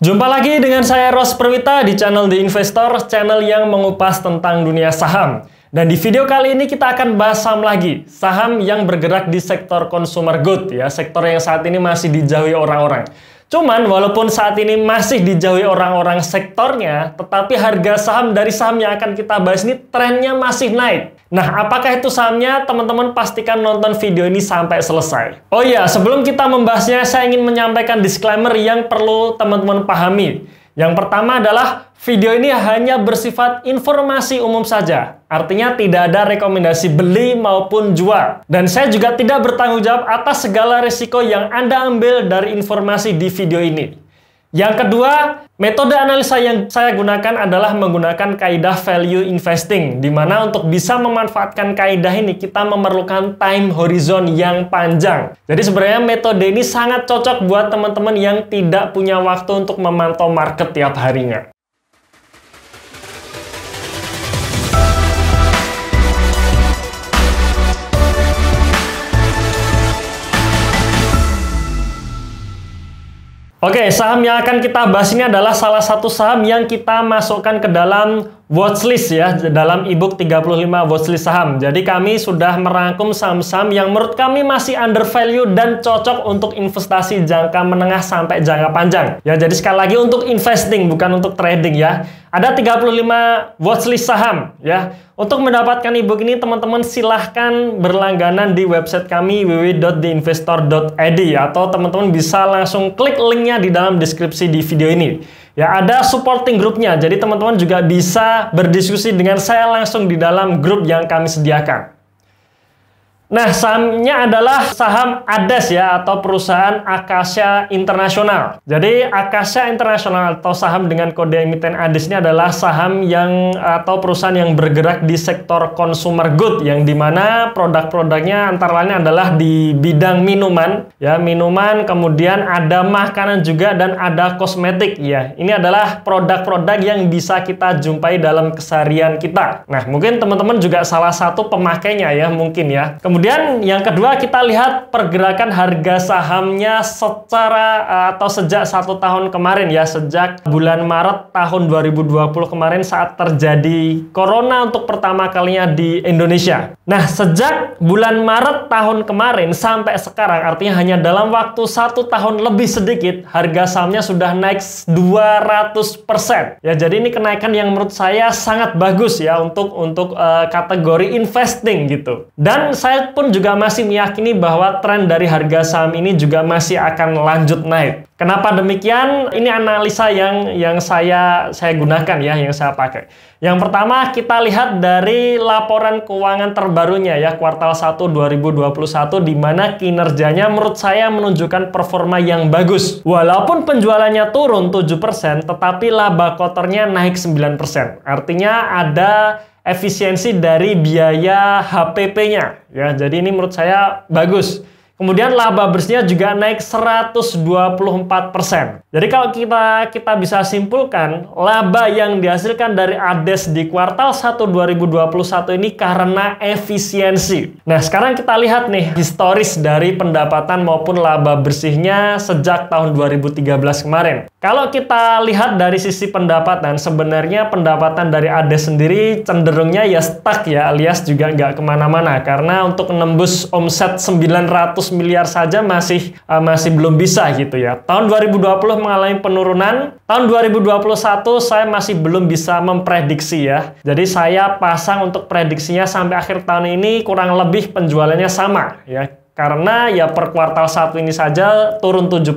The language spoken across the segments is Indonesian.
Jumpa lagi dengan saya Ros Perwita di channel The Investor, channel yang mengupas tentang dunia saham. Dan di video kali ini kita akan bahas saham lagi, saham yang bergerak di sektor consumer good ya, sektor yang saat ini masih dijauhi orang-orang. Cuman walaupun saat ini masih dijauhi orang-orang sektornya, tetapi harga saham dari saham yang akan kita bahas ini trennya masih naik. Nah, apakah itu sahamnya? Teman-teman pastikan nonton video ini sampai selesai. Oh iya, sebelum kita membahasnya, saya ingin menyampaikan disclaimer yang perlu teman-teman pahami. Yang pertama adalah video ini hanya bersifat informasi umum saja. Artinya tidak ada rekomendasi beli maupun jual. Dan saya juga tidak bertanggung jawab atas segala risiko yang Anda ambil dari informasi di video ini. Yang kedua, metode analisa yang saya gunakan adalah menggunakan kaidah value investing, di mana untuk bisa memanfaatkan kaidah ini kita memerlukan time horizon yang panjang. Jadi sebenarnya metode ini sangat cocok buat teman-teman yang tidak punya waktu untuk memantau market tiap harinya. Oke, saham yang akan kita bahas ini adalah salah satu saham yang kita masukkan ke dalam watchlist ya, dalam ebook 35 watchlist saham. Jadi kami sudah merangkum saham-saham yang menurut kami masih undervalue dan cocok untuk investasi jangka menengah sampai jangka panjang. Ya, jadi sekali lagi untuk investing bukan untuk trading ya. Ada 35 watchlist saham ya. Untuk mendapatkan ebook ini teman-teman silahkan berlangganan di website kami www.theinvestor.id atau teman-teman bisa langsung klik linknya di dalam deskripsi di video ini. Ya, ada supporting grupnya, jadi teman-teman juga bisa berdiskusi dengan saya langsung di dalam grup yang kami sediakan. Nah, sahamnya adalah saham ADES ya, atau perusahaan Akasya International. Jadi Akasya International atau saham dengan kode emiten ADES ini adalah saham yang atau perusahaan yang bergerak di sektor consumer good, yang dimana produk-produknya antara lain adalah di bidang minuman ya, minuman, kemudian ada makanan juga dan ada kosmetik ya. Ini adalah produk-produk yang bisa kita jumpai dalam keseharian kita. Nah, mungkin teman-teman juga salah satu pemakainya ya, mungkin ya. Kemudian yang kedua kita lihat pergerakan harga sahamnya secara atau sejak 1 tahun kemarin ya, sejak bulan Maret tahun 2020 kemarin saat terjadi corona untuk pertama kalinya di Indonesia. Nah, sejak bulan Maret tahun kemarin sampai sekarang, artinya hanya dalam waktu 1 tahun lebih sedikit, harga sahamnya sudah naik 200%. Ya, jadi ini kenaikan yang menurut saya sangat bagus ya untuk kategori investing gitu. Dan saya pun juga masih meyakini bahwa tren dari harga saham ini juga masih akan lanjut naik. Kenapa demikian? Ini analisa yang saya gunakan ya, yang saya pakai. Yang pertama kita lihat dari laporan keuangan terbarunya ya, kuartal 1 2021, di mana kinerjanya menurut saya menunjukkan performa yang bagus. Walaupun penjualannya turun 7%, tetapi laba kotornya naik 9%. Artinya ada efisiensi dari biaya HPP-nya ya. Jadi ini menurut saya bagus. Kemudian laba bersihnya juga naik 124%. Jadi kalau kita bisa simpulkan, laba yang dihasilkan dari ADES di kuartal 1 2021 ini karena efisiensi. Nah, sekarang kita lihat nih historis dari pendapatan maupun laba bersihnya sejak tahun 2013 kemarin. Kalau kita lihat dari sisi pendapatan, sebenarnya pendapatan dari ADES sendiri cenderungnya ya stuck ya, alias juga nggak kemana-mana. Karena untuk menembus omset 900 miliar saja masih belum bisa gitu ya. Tahun 2020 mengalami penurunan, tahun 2021 saya masih belum bisa memprediksi ya. Jadi saya pasang untuk prediksinya sampai akhir tahun ini kurang lebih penjualannya sama ya. Karena ya per kuartal 1 ini saja turun 7%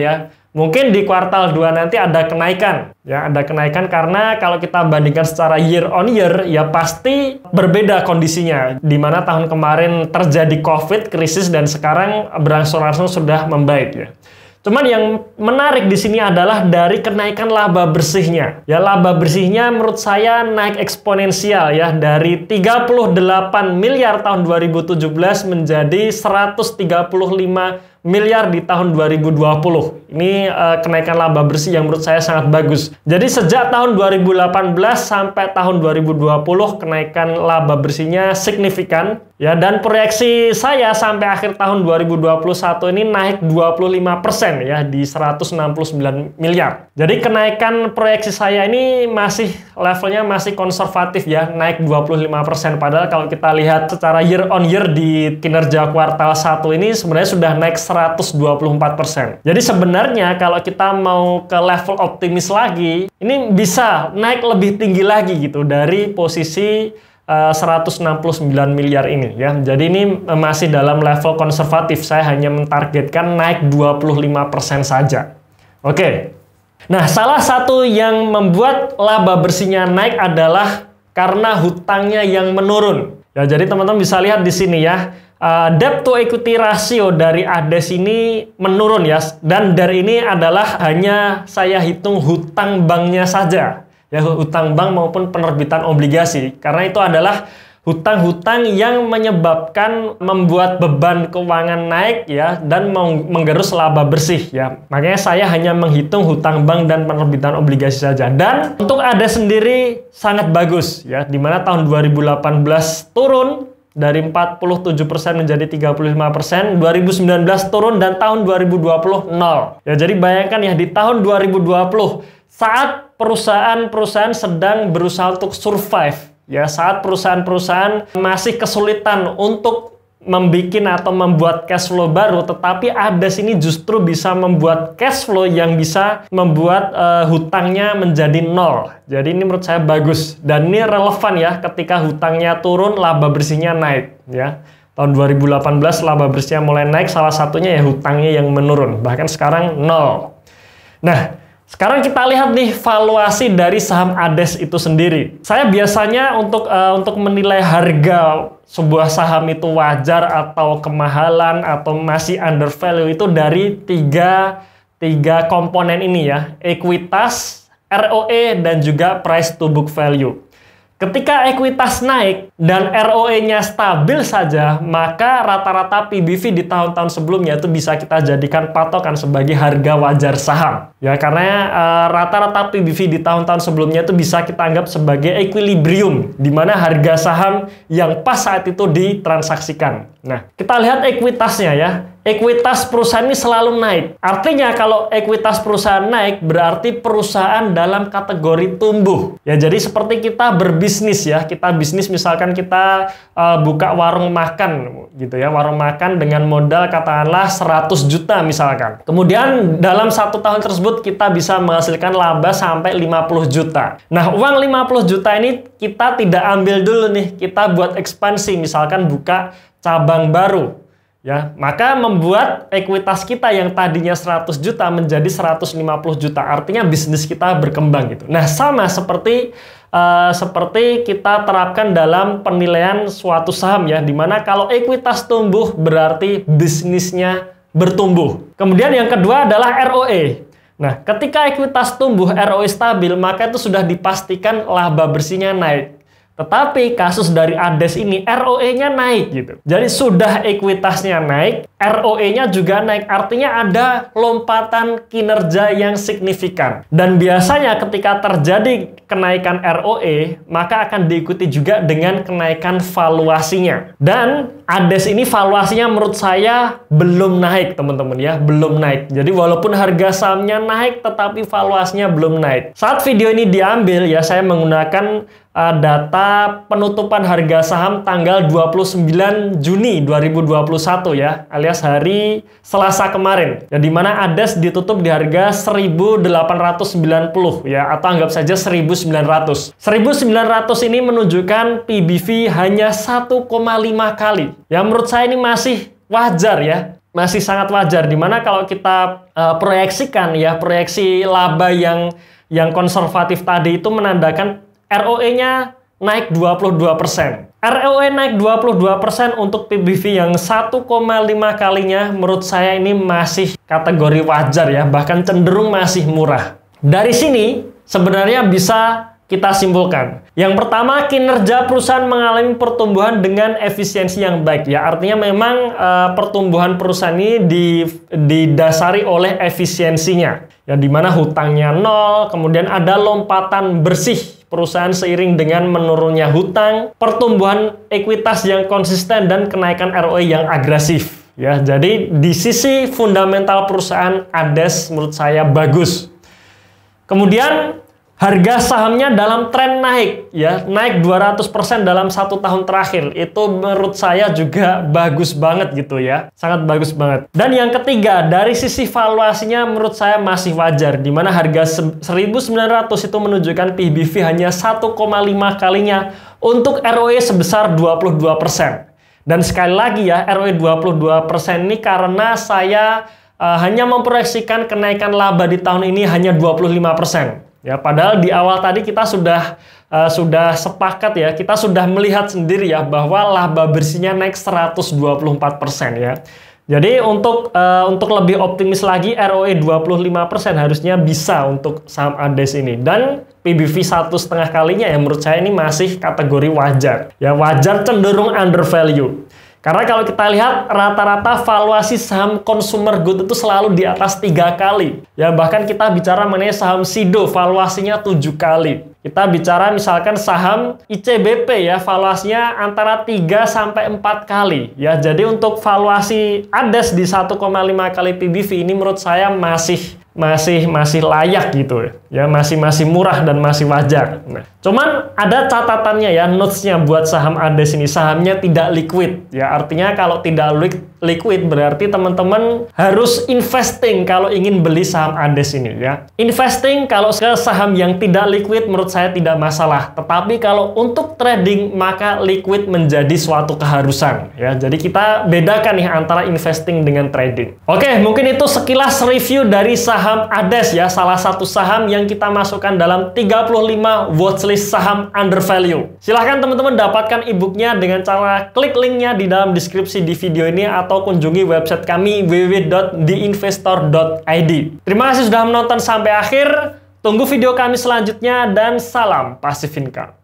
ya. Mungkin di kuartal 2 nanti ada kenaikan. Ya, ada kenaikan karena kalau kita bandingkan secara year on year, ya pasti berbeda kondisinya. Di mana tahun kemarin terjadi COVID, krisis, dan sekarang berangsur-angsur sudah membaik ya. Cuman yang menarik di sini adalah dari kenaikan laba bersihnya. Ya, laba bersihnya menurut saya naik eksponensial ya, dari 38 miliar tahun 2017 menjadi 135 miliar di tahun 2020. Ini kenaikan laba bersih yang menurut saya sangat bagus. Jadi sejak tahun 2018 sampai tahun 2020 kenaikan laba bersihnya signifikan Ya, dan proyeksi saya sampai akhir tahun 2021 ini naik 25% ya di 169 miliar. Jadi kenaikan proyeksi saya ini masih levelnya masih konservatif ya, naik 25%. Padahal kalau kita lihat secara year on year di kinerja kuartal 1 ini sebenarnya sudah naik 124%. Jadi sebenarnya kalau kita mau ke level optimis lagi, ini bisa naik lebih tinggi lagi gitu dari posisi 169 miliar ini ya. Jadi ini masih dalam level konservatif. Saya hanya mentargetkan naik 25% saja. Oke. Nah, salah satu yang membuat laba bersihnya naik adalah karena hutangnya yang menurun. Ya, jadi teman-teman bisa lihat di sini ya. Debt to equity ratio dari ADES ini menurun ya. Dan dari ini adalah hanya saya hitung hutang banknya saja. Ya, hutang bank maupun penerbitan obligasi, karena itu adalah hutang-hutang yang menyebabkan membuat beban keuangan naik ya dan menggerus laba bersih ya. Makanya saya hanya menghitung hutang bank dan penerbitan obligasi saja. Dan untuk ADES sendiri sangat bagus ya, dimana tahun 2018 turun dari 47% menjadi 35%, 2019 turun, dan tahun 2020 nol. Ya, jadi bayangkan ya, di tahun 2020 saat perusahaan-perusahaan sedang berusaha untuk survive, ya, saat perusahaan-perusahaan masih kesulitan untuk membuat cash flow baru, tetapi ADES ini justru bisa membuat cash flow yang bisa membuat hutangnya menjadi nol. Jadi ini menurut saya bagus, dan ini relevan ya, ketika hutangnya turun, laba bersihnya naik ya. Tahun 2018 laba bersihnya mulai naik, salah satunya ya hutangnya yang menurun, bahkan sekarang nol. Nah, sekarang kita lihat nih valuasi dari saham ADES itu sendiri. Saya biasanya untuk menilai harga sebuah saham itu wajar atau kemahalan atau masih undervalue itu dari tiga komponen ini ya, ekuitas, ROE, dan juga price to book value. Ketika ekuitas naik dan ROE-nya stabil saja, maka rata-rata PBV di tahun-tahun sebelumnya itu bisa kita jadikan patokan sebagai harga wajar saham. Ya, karena rata-rata PBV di tahun-tahun sebelumnya itu bisa kita anggap sebagai equilibrium, di mana harga saham yang pas saat itu ditransaksikan. Nah, kita lihat ekuitasnya ya. Ekuitas perusahaan ini selalu naik. Artinya kalau ekuitas perusahaan naik, berarti perusahaan dalam kategori tumbuh. Ya, jadi seperti kita berbisnis ya. Kita bisnis, misalkan kita buka warung makan gitu ya. Warung makan dengan modal katakanlah 100 juta misalkan. Kemudian dalam 1 tahun tersebut kita bisa menghasilkan laba sampai 50 juta. Nah, uang 50 juta ini kita tidak ambil dulu nih. Kita buat ekspansi, misalkan buka cabang baru. Ya, maka membuat ekuitas kita yang tadinya 100 juta menjadi 150 juta. Artinya bisnis kita berkembang gitu. Nah, sama seperti kita terapkan dalam penilaian suatu saham ya, dimana kalau ekuitas tumbuh berarti bisnisnya bertumbuh. Kemudian yang kedua adalah ROE. Nah, ketika ekuitas tumbuh, ROE stabil, maka itu sudah dipastikan laba bersihnya naik. Tetapi kasus dari ADES ini ROE-nya naik gitu. Jadi sudah ekuitasnya naik, ROE-nya juga naik. Artinya ada lompatan kinerja yang signifikan. Dan biasanya ketika terjadi kenaikan ROE, maka akan diikuti juga dengan kenaikan valuasinya. Dan ADES ini valuasinya menurut saya belum naik, teman-teman ya, belum naik. Jadi walaupun harga sahamnya naik, tetapi valuasinya belum naik. Saat video ini diambil ya, saya menggunakan data penutupan harga saham tanggal 29 Juni 2021 ya, alias hari Selasa kemarin. Ya, di mana ADES ditutup di harga 1.890 ya, atau anggap saja 1.900. 1.900 ini menunjukkan PBV hanya 1,5 kali. Ya, menurut saya ini masih wajar ya. Masih sangat wajar, dimana kalau kita proyeksikan ya, proyeksi laba yang konservatif tadi itu menandakan ROE-nya naik 22%. ROE naik 22% untuk PBV yang 1,5 kalinya, menurut saya ini masih kategori wajar ya, bahkan cenderung masih murah. Dari sini sebenarnya bisa kita simpulkan. Yang pertama, kinerja perusahaan mengalami pertumbuhan dengan efisiensi yang baik ya. Artinya memang pertumbuhan perusahaan ini didasari oleh efisiensinya. Ya, di mana hutangnya nol, kemudian ada lompatan bersih perusahaan seiring dengan menurunnya hutang, pertumbuhan ekuitas yang konsisten, dan kenaikan ROE yang agresif. Ya, jadi di sisi fundamental perusahaan ADES menurut saya bagus. Kemudian harga sahamnya dalam tren naik, ya, naik 200% dalam 1 tahun terakhir. Itu menurut saya juga bagus banget gitu ya, sangat bagus banget. Dan yang ketiga, dari sisi valuasinya menurut saya masih wajar, di mana harga 1.900 itu menunjukkan PBV hanya 1,5 kalinya untuk ROE sebesar 22%. Dan sekali lagi ya, ROE 22% ini karena saya hanya memproyeksikan kenaikan laba di tahun ini hanya 25%. Ya, padahal di awal tadi kita sudah sepakat ya, kita sudah melihat sendiri ya bahwa laba bersihnya naik 124% ya. Jadi untuk lebih optimis lagi, ROE 25% harusnya bisa untuk saham ADES ini, dan PBV 1,5 kalinya ya menurut saya ini masih kategori wajar. Ya, wajar cenderung undervalue. Karena kalau kita lihat rata-rata valuasi saham consumer good itu selalu di atas 3 kali. Ya, bahkan kita bicara mengenai saham SIDO, valuasinya 7 kali. Kita bicara misalkan saham ICBP ya, valuasinya antara 3 sampai 4 kali. Ya, jadi untuk valuasi ADES di 1,5 kali PBV ini menurut saya masih layak gitu ya, masih murah dan masih wajar. Nah, cuman ada catatannya ya, notes-nya buat saham ADES ini, sahamnya tidak liquid ya, artinya kalau tidak liquid berarti teman-teman harus investing kalau ingin beli saham ADES ini ya. Investing kalau ke saham yang tidak liquid menurut saya tidak masalah, tetapi kalau untuk trading maka liquid menjadi suatu keharusan ya. Jadi kita bedakan nih antara investing dengan trading. Oke, mungkin itu sekilas review dari saham ADES ya, salah satu saham yang kita masukkan dalam 35 watchlist saham undervalue. Silahkan teman-teman dapatkan e-booknya dengan cara klik linknya di dalam deskripsi di video ini atau kunjungi website kami www.theinvestor.id. Terima kasih sudah menonton sampai akhir. Tunggu video kami selanjutnya dan salam Passive Income.